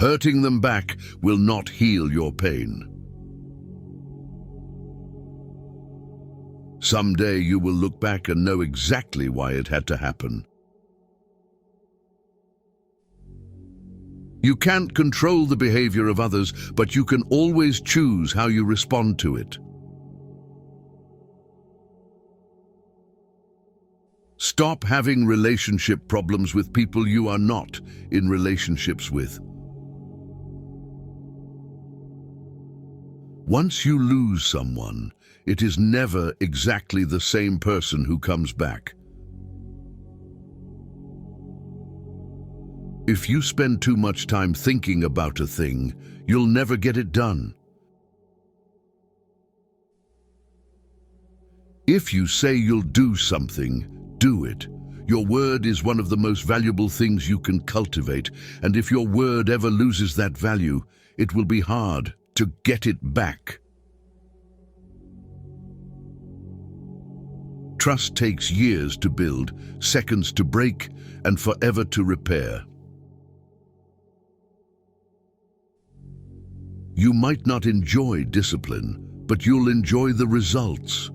Hurting them back will not heal your pain. Someday you will look back and know exactly why it had to happen. You can't control the behavior of others, but you can always choose how you respond to it. Stop having relationship problems with people you are not in relationships with. Once you lose someone, it is never exactly the same person who comes back. If you spend too much time thinking about a thing, you'll never get it done. If you say you'll do something, do it. Your word is one of the most valuable things you can cultivate, and if your word ever loses that value, it will be hard to get it back. Trust takes years to build, seconds to break, and forever to repair. You might not enjoy discipline, but you'll enjoy the results.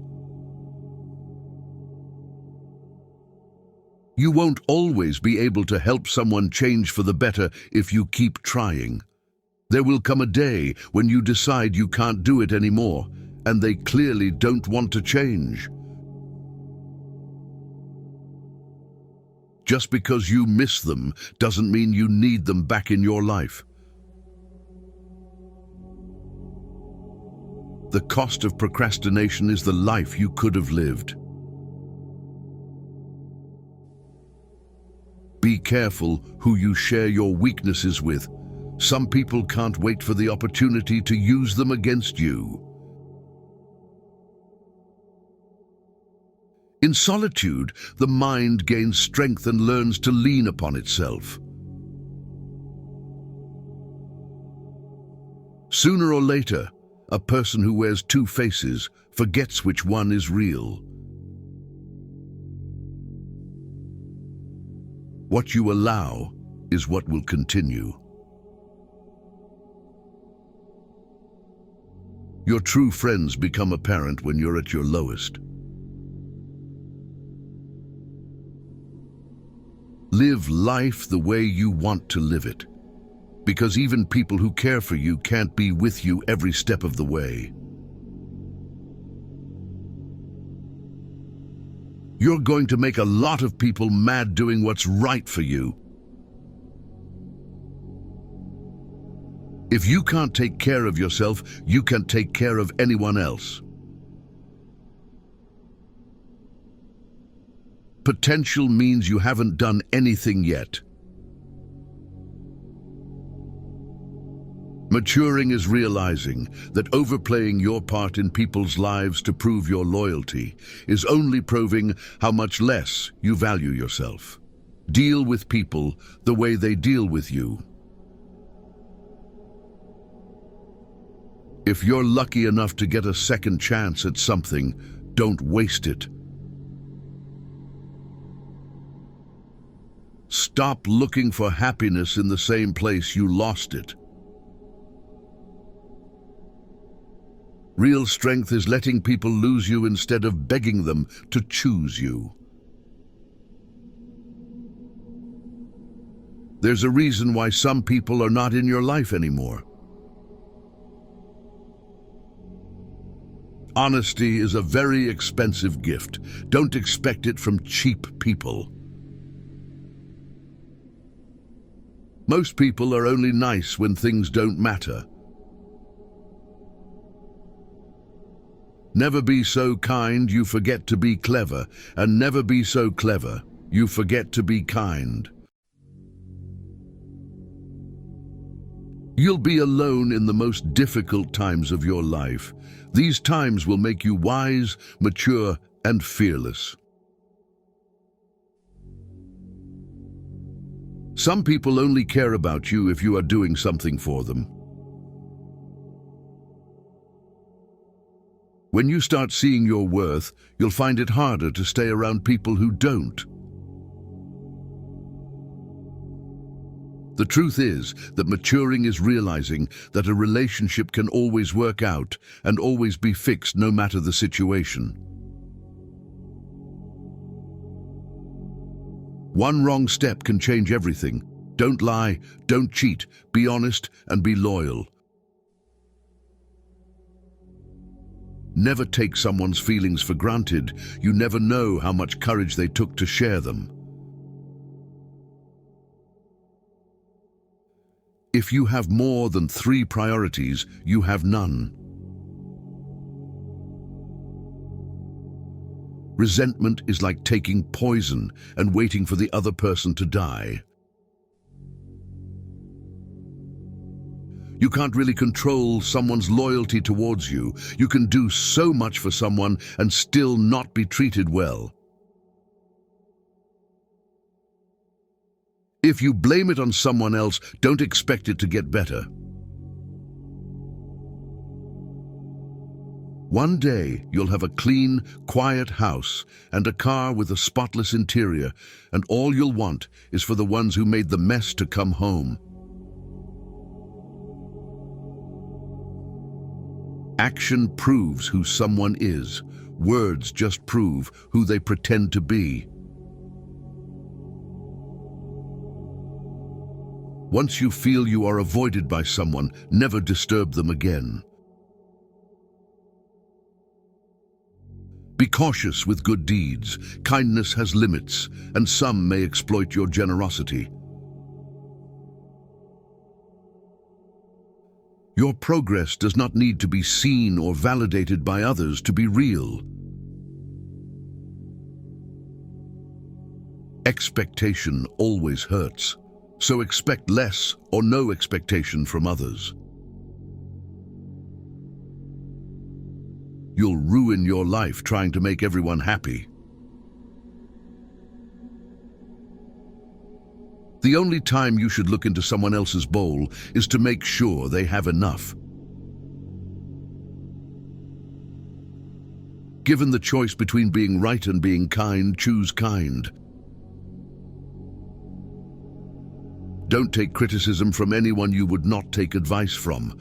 You won't always be able to help someone change for the better if you keep trying. There will come a day when you decide you can't do it anymore, and they clearly don't want to change. Just because you miss them doesn't mean you need them back in your life. The cost of procrastination is the life you could have lived. Be careful who you share your weaknesses with. Some people can't wait for the opportunity to use them against you. In solitude, the mind gains strength and learns to lean upon itself. Sooner or later, a person who wears two faces forgets which one is real. What you allow is what will continue. Your true friends become apparent when you're at your lowest. Live life the way you want to live it, because even people who care for you can't be with you every step of the way. You're going to make a lot of people mad doing what's right for you. If you can't take care of yourself, you can't take care of anyone else. Potential means you haven't done anything yet. Maturing is realizing that overplaying your part in people's lives to prove your loyalty is only proving how much less you value yourself. Deal with people the way they deal with you. If you're lucky enough to get a second chance at something, don't waste it. Stop looking for happiness in the same place you lost it. Real strength is letting people lose you instead of begging them to choose you. There's a reason why some people are not in your life anymore. Honesty is a very expensive gift. Don't expect it from cheap people. Most people are only nice when things don't matter. Never be so kind you forget to be clever, and never be so clever you forget to be kind. You'll be alone in the most difficult times of your life. These times will make you wise, mature, and fearless. Some people only care about you if you are doing something for them. When you start seeing your worth, you'll find it harder to stay around people who don't. The truth is that maturing is realizing that a relationship can always work out and always be fixed no matter the situation. One wrong step can change everything. Don't lie, don't cheat, be honest and be loyal. Never take someone's feelings for granted. You never know how much courage they took to share them. If you have more than 3 priorities, you have none. Resentment is like taking poison and waiting for the other person to die. You can't really control someone's loyalty towards you. You can do so much for someone and still not be treated well. If you blame it on someone else, don't expect it to get better. One day, you'll have a clean, quiet house and a car with a spotless interior, and all you'll want is for the ones who made the mess to come home. Action proves who someone is. Words just prove who they pretend to be. Once you feel you are avoided by someone, never disturb them again. Be cautious with good deeds. Kindness has limits, and some may exploit your generosity. Your progress does not need to be seen or validated by others to be real. Expectation always hurts, so expect less or no expectation from others. You'll ruin your life trying to make everyone happy. The only time you should look into someone else's bowl is to make sure they have enough. Given the choice between being right and being kind, choose kind. Don't take criticism from anyone you would not take advice from.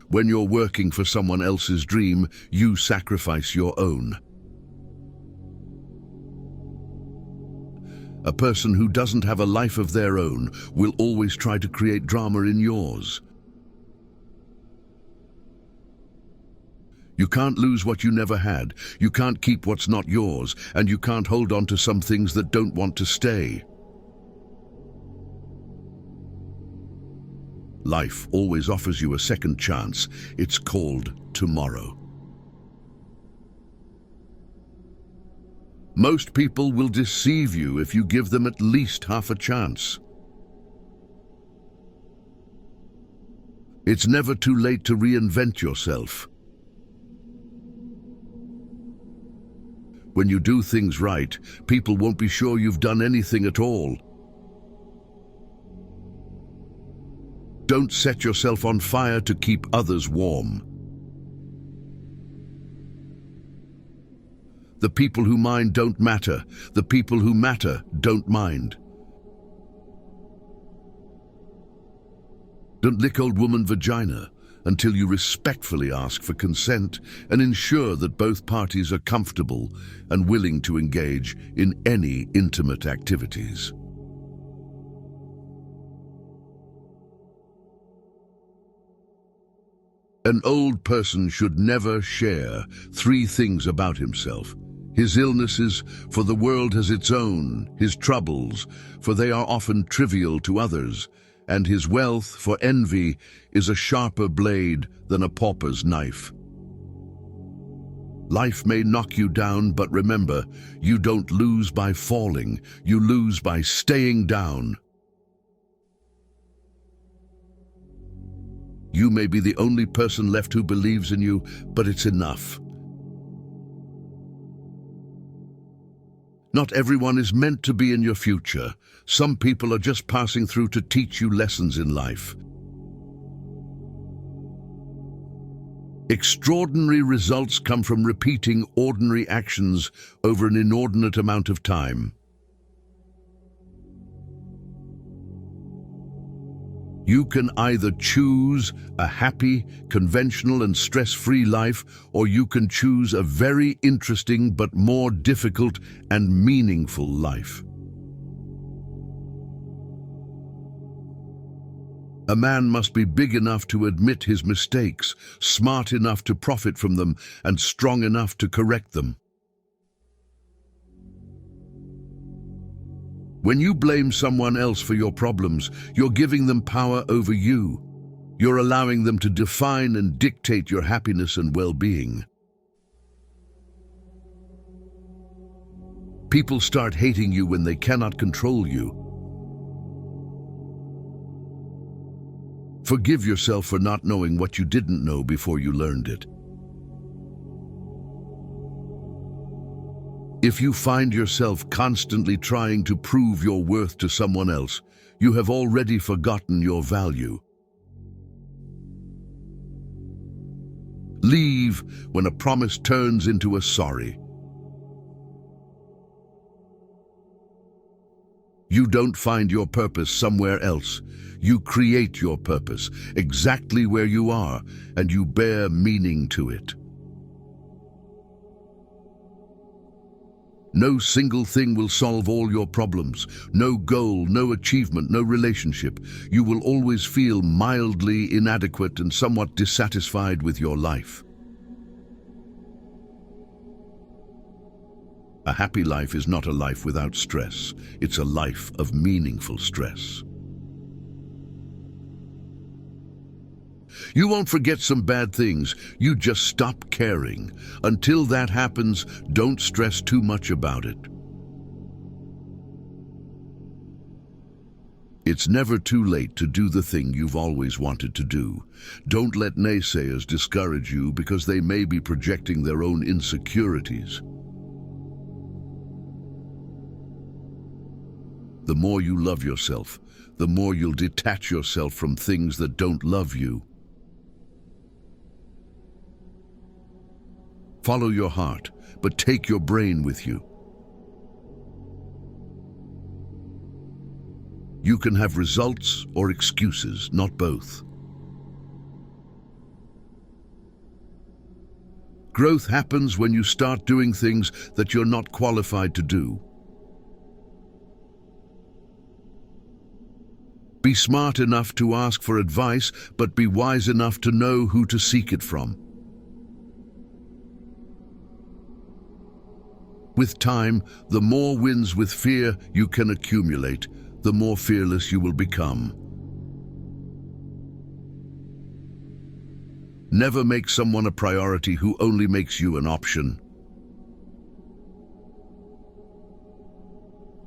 When you're working for someone else's dream, you sacrifice your own. A person who doesn't have a life of their own will always try to create drama in yours. You can't lose what you never had, you can't keep what's not yours, and you can't hold on to some things that don't want to stay. Life always offers you a second chance. It's called tomorrow. Most people will deceive you if you give them at least half a chance. It's never too late to reinvent yourself. When you do things right, people won't be sure you've done anything at all. Don't set yourself on fire to keep others warm. The people who mind don't matter. The people who matter don't mind. Don't lick old woman vagina until you respectfully ask for consent and ensure that both parties are comfortable and willing to engage in any intimate activities. An old person should never share 3 things about himself: his illnesses, for the world has its own; his troubles, for they are often trivial to others; and his wealth, for envy is a sharper blade than a pauper's knife. Life may knock you down, but remember, you don't lose by falling, you lose by staying down. You may be the only person left who believes in you, but it's enough. Not everyone is meant to be in your future. Some people are just passing through to teach you lessons in life. Extraordinary results come from repeating ordinary actions over an inordinate amount of time. You can either choose a happy, conventional and stress-free life, or you can choose a very interesting but more difficult and meaningful life. A man must be big enough to admit his mistakes, smart enough to profit from them, and strong enough to correct them. When you blame someone else for your problems, you're giving them power over you. You're allowing them to define and dictate your happiness and well-being. People start hating you when they cannot control you. Forgive yourself for not knowing what you didn't know before you learned it. If you find yourself constantly trying to prove your worth to someone else, you have already forgotten your value. Leave when a promise turns into a sorry. You don't find your purpose somewhere else. You create your purpose exactly where you are, and you bear meaning to it. No single thing will solve all your problems. No goal, no achievement, no relationship. You will always feel mildly inadequate and somewhat dissatisfied with your life. A happy life is not a life without stress. It's a life of meaningful stress. You won't forget some bad things. You just stop caring. Until that happens, don't stress too much about it. It's never too late to do the thing you've always wanted to do. Don't let naysayers discourage you because they may be projecting their own insecurities. The more you love yourself, the more you'll detach yourself from things that don't love you. Follow your heart, but take your brain with you. You can have results or excuses, not both. Growth happens when you start doing things that you're not qualified to do. Be smart enough to ask for advice, but be wise enough to know who to seek it from. With time, the more wins with fear you can accumulate, the more fearless you will become. Never make someone a priority who only makes you an option.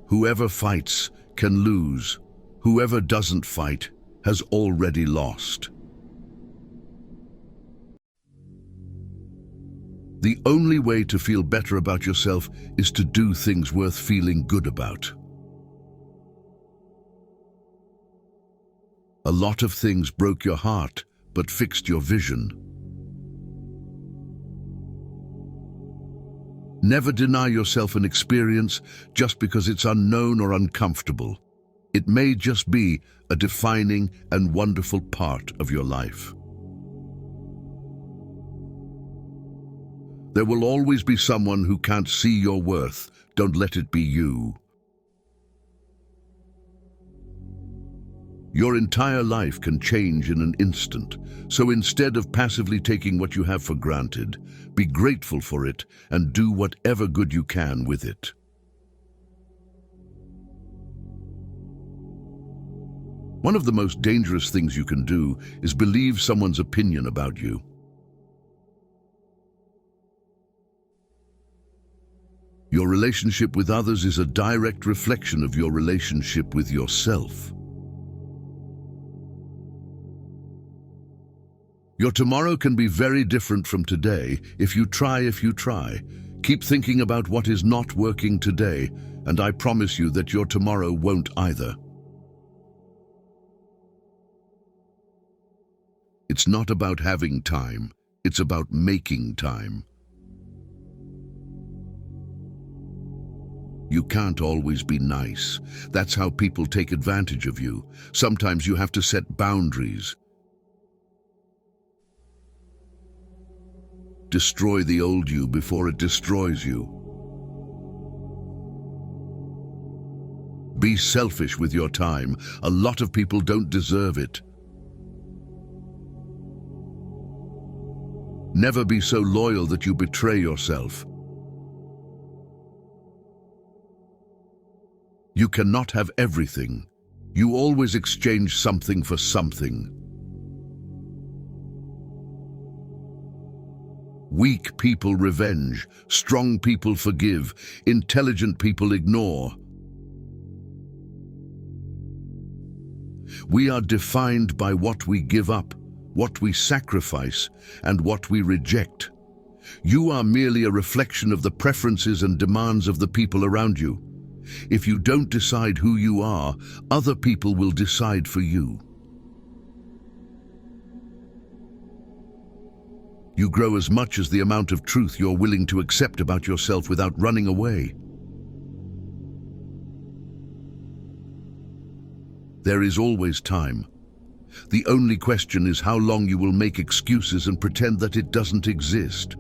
Whoever fights can lose. Whoever doesn't fight has already lost. The only way to feel better about yourself is to do things worth feeling good about. A lot of things broke your heart, but fixed your vision. Never deny yourself an experience just because it's unknown or uncomfortable. It may just be a defining and wonderful part of your life. There will always be someone who can't see your worth. Don't let it be you. Your entire life can change in an instant, so instead of passively taking what you have for granted, be grateful for it and do whatever good you can with it. One of the most dangerous things you can do is believe someone's opinion about you. Your relationship with others is a direct reflection of your relationship with yourself. Your tomorrow can be very different from today if you try. Keep thinking about what is not working today, and I promise you that your tomorrow won't either. It's not about having time, it's about making time. You can't always be nice. That's how people take advantage of you. Sometimes you have to set boundaries. Destroy the old you before it destroys you. Be selfish with your time. A lot of people don't deserve it. Never be so loyal that you betray yourself. You cannot have everything. You always exchange something for something. Weak people revenge, strong people forgive, intelligent people ignore. We are defined by what we give up, what we sacrifice, and what we reject. You are merely a reflection of the preferences and demands of the people around you. If you don't decide who you are, other people will decide for you. You grow as much as the amount of truth you're willing to accept about yourself without running away. There is always time. The only question is how long you will make excuses and pretend that it doesn't exist.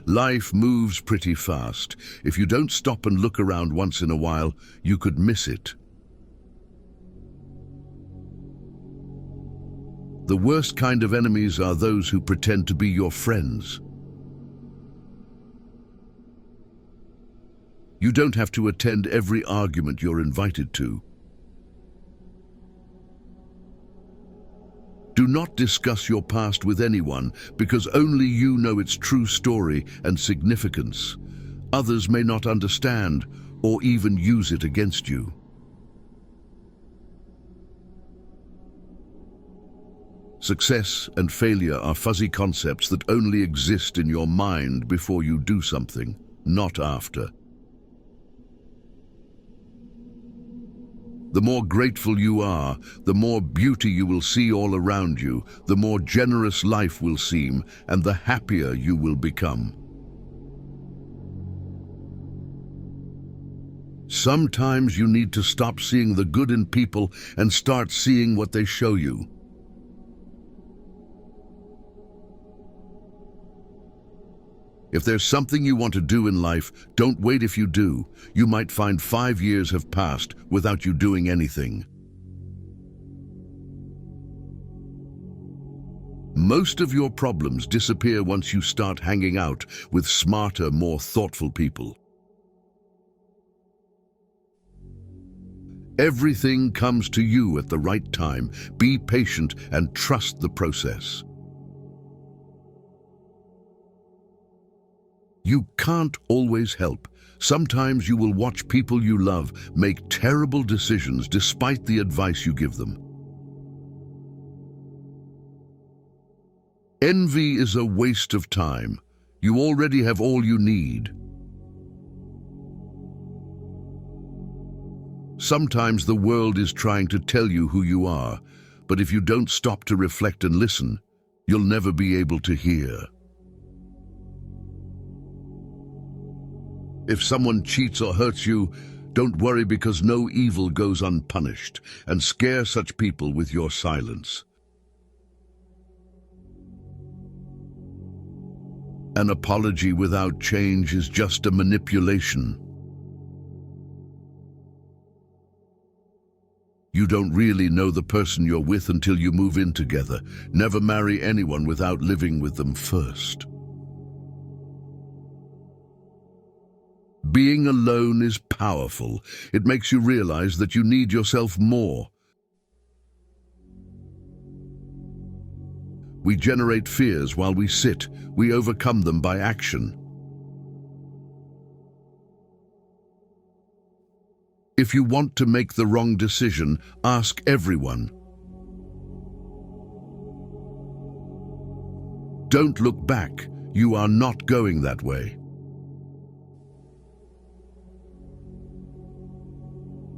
Life moves pretty fast. If you don't stop and look around once in a while, you could miss it. The worst kind of enemies are those who pretend to be your friends. You don't have to attend every argument you're invited to. Do not discuss your past with anyone, because only you know its true story and significance. Others may not understand or even use it against you. Success and failure are fuzzy concepts that only exist in your mind before you do something, not after. The more grateful you are, the more beauty you will see all around you, the more generous life will seem, and the happier you will become. Sometimes you need to stop seeing the good in people and start seeing what they show you. If there's something you want to do in life, don't wait. If you do, you might find 5 years have passed without you doing anything. Most of your problems disappear once you start hanging out with smarter, more thoughtful people. Everything comes to you at the right time. Be patient and trust the process. You can't always help. Sometimes you will watch people you love make terrible decisions despite the advice you give them. Envy is a waste of time. You already have all you need. Sometimes the world is trying to tell you who you are, but if you don't stop to reflect and listen, you'll never be able to hear. If someone cheats or hurts you, don't worry, because no evil goes unpunished, and scare such people with your silence. An apology without change is just a manipulation. You don't really know the person you're with until you move in together. Never marry anyone without living with them first. Being alone is powerful. It makes you realize that you need yourself more. We generate fears while we sit. We overcome them by action. If you want to make the wrong decision, ask everyone. Don't look back. You are not going that way.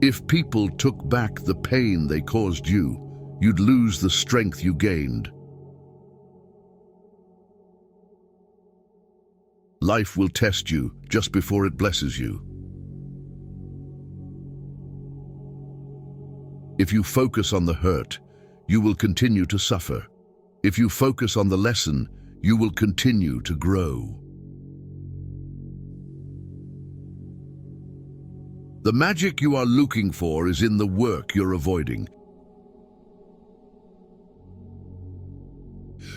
If people took back the pain they caused you, you'd lose the strength you gained. Life will test you just before it blesses you. If you focus on the hurt, you will continue to suffer. If you focus on the lesson, you will continue to grow. The magic you are looking for is in the work you're avoiding.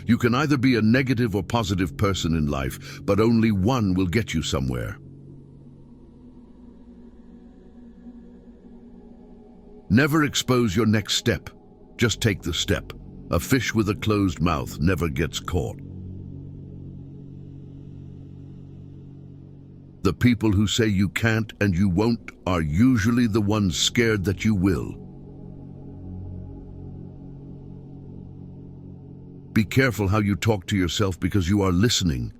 You can either be a negative or positive person in life, but only one will get you somewhere. Never expose your next step. Just take the step. A fish with a closed mouth never gets caught. The people who say you can't and you won't are usually the ones scared that you will. Be careful how you talk to yourself because you are listening.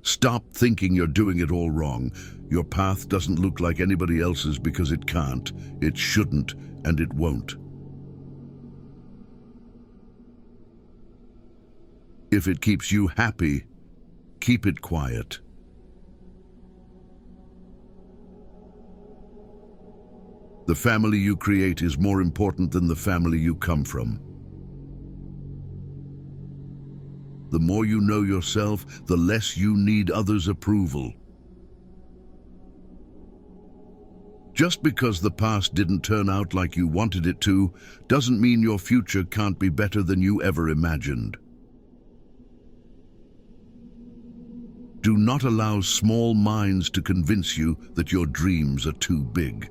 Stop thinking you're doing it all wrong. Your path doesn't look like anybody else's because it can't, it shouldn't, and it won't. If it keeps you happy, keep it quiet. The family you create is more important than the family you come from. The more you know yourself, the less you need others' approval. Just because the past didn't turn out like you wanted it to, doesn't mean your future can't be better than you ever imagined. Do not allow small minds to convince you that your dreams are too big.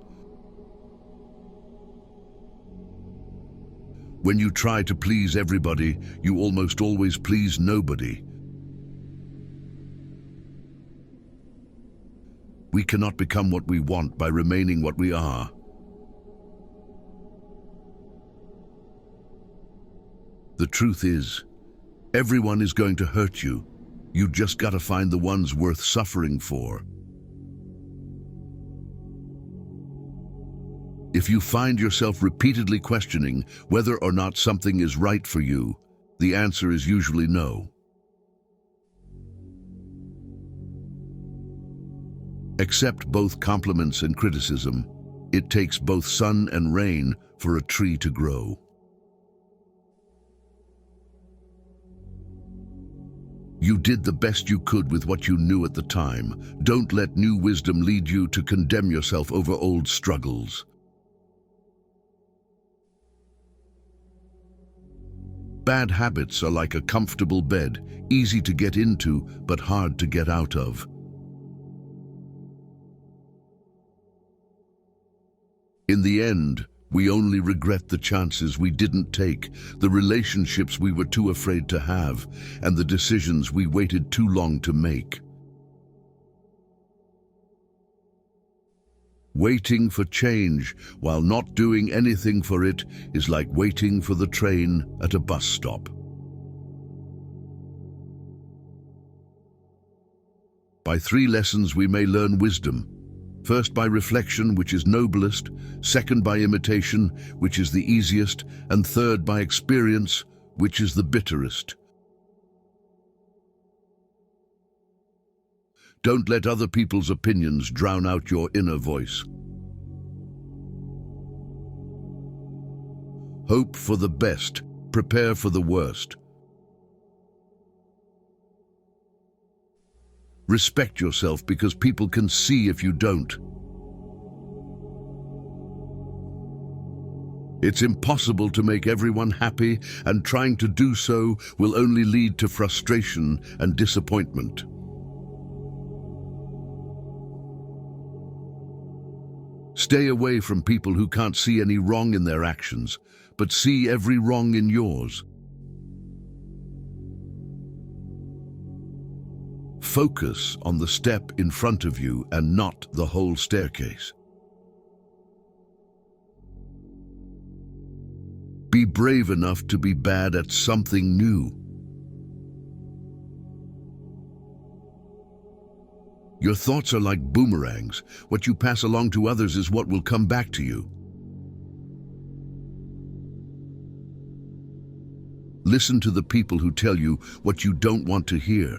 When you try to please everybody, you almost always please nobody. We cannot become what we want by remaining what we are. The truth is, everyone is going to hurt you. You just gotta find the ones worth suffering for. If you find yourself repeatedly questioning whether or not something is right for you, the answer is usually no. Accept both compliments and criticism. It takes both sun and rain for a tree to grow. You did the best you could with what you knew at the time. Don't let new wisdom lead you to condemn yourself over old struggles. Bad habits are like a comfortable bed, easy to get into, but hard to get out of. In the end, we only regret the chances we didn't take, the relationships we were too afraid to have, and the decisions we waited too long to make. Waiting for change while not doing anything for it is like waiting for the train at a bus stop. By 3 lessons we may learn wisdom. First by reflection, which is noblest, second by imitation, which is the easiest, and third by experience, which is the bitterest. Don't let other people's opinions drown out your inner voice. Hope for the best, prepare for the worst. Respect yourself because people can see if you don't. It's impossible to make everyone happy, and trying to do so will only lead to frustration and disappointment. Stay away from people who can't see any wrong in their actions, but see every wrong in yours. Focus on the step in front of you and not the whole staircase. Be brave enough to be bad at something new. Your thoughts are like boomerangs. What you pass along to others is what will come back to you. Listen to the people who tell you what you don't want to hear.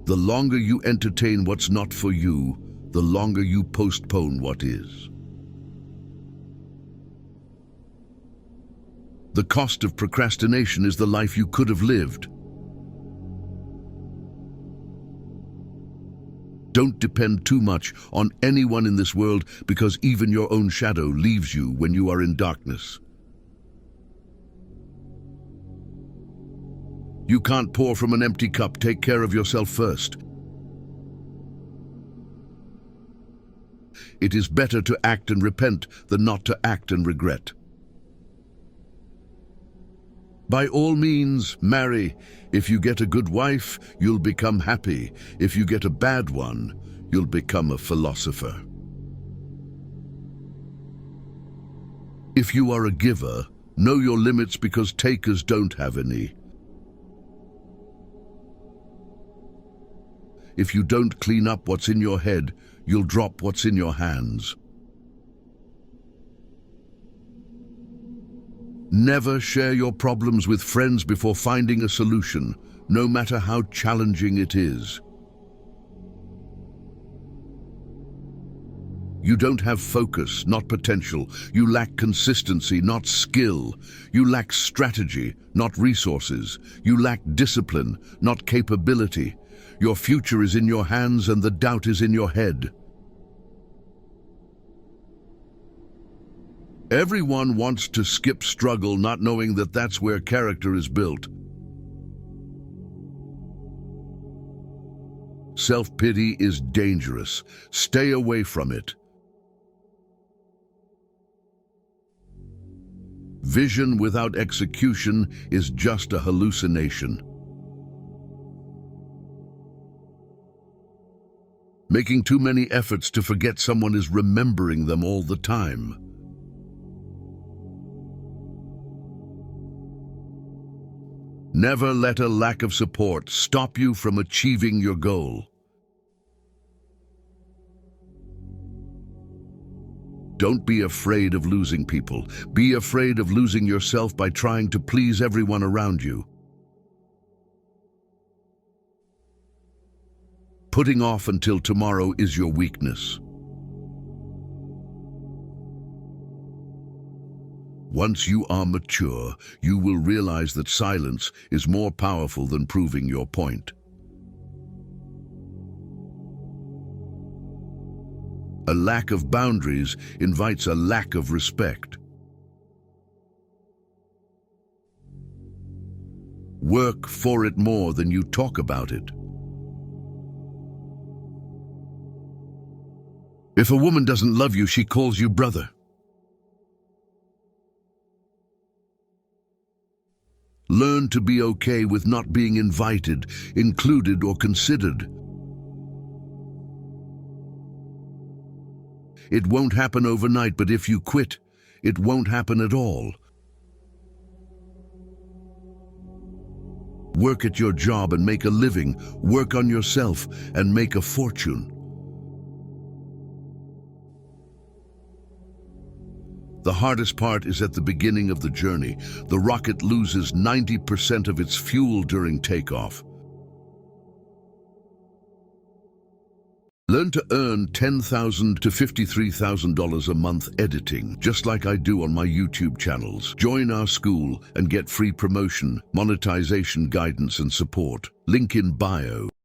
The longer you entertain what's not for you, the longer you postpone what is. The cost of procrastination is the life you could have lived. Don't depend too much on anyone in this world, because even your own shadow leaves you when you are in darkness. You can't pour from an empty cup. Take care of yourself first. It is better to act and repent than not to act and regret. By all means, marry. If you get a good wife, you'll become happy. If you get a bad one, you'll become a philosopher. If you are a giver, know your limits, because takers don't have any. If you don't clean up what's in your head, you'll drop what's in your hands. Never share your problems with friends before finding a solution, no matter how challenging it is. You don't have focus, not potential. You lack consistency, not skill. You lack strategy, not resources. You lack discipline, not capability. Your future is in your hands and the doubt is in your head. Everyone wants to skip struggle, not knowing that that's where character is built. Self-pity is dangerous. Stay away from it. Vision without execution is just a hallucination. Making too many efforts to forget someone is remembering them all the time. Never let a lack of support stop you from achieving your goal. Don't be afraid of losing people. Be afraid of losing yourself by trying to please everyone around you. Putting off until tomorrow is your weakness. Once you are mature, you will realize that silence is more powerful than proving your point. A lack of boundaries invites a lack of respect. Work for it more than you talk about it. If a woman doesn't love you, she calls you brother. Learn to be okay with not being invited, included, or considered. It won't happen overnight, but if you quit, it won't happen at all. Work at your job and make a living. Work on yourself and make a fortune. The hardest part is at the beginning of the journey. The rocket loses 90% of its fuel during takeoff. Learn to earn $10,000 to $53,000 a month editing, just like I do on my YouTube channels. Join our school and get free promotion, monetization guidance and support. Link in bio.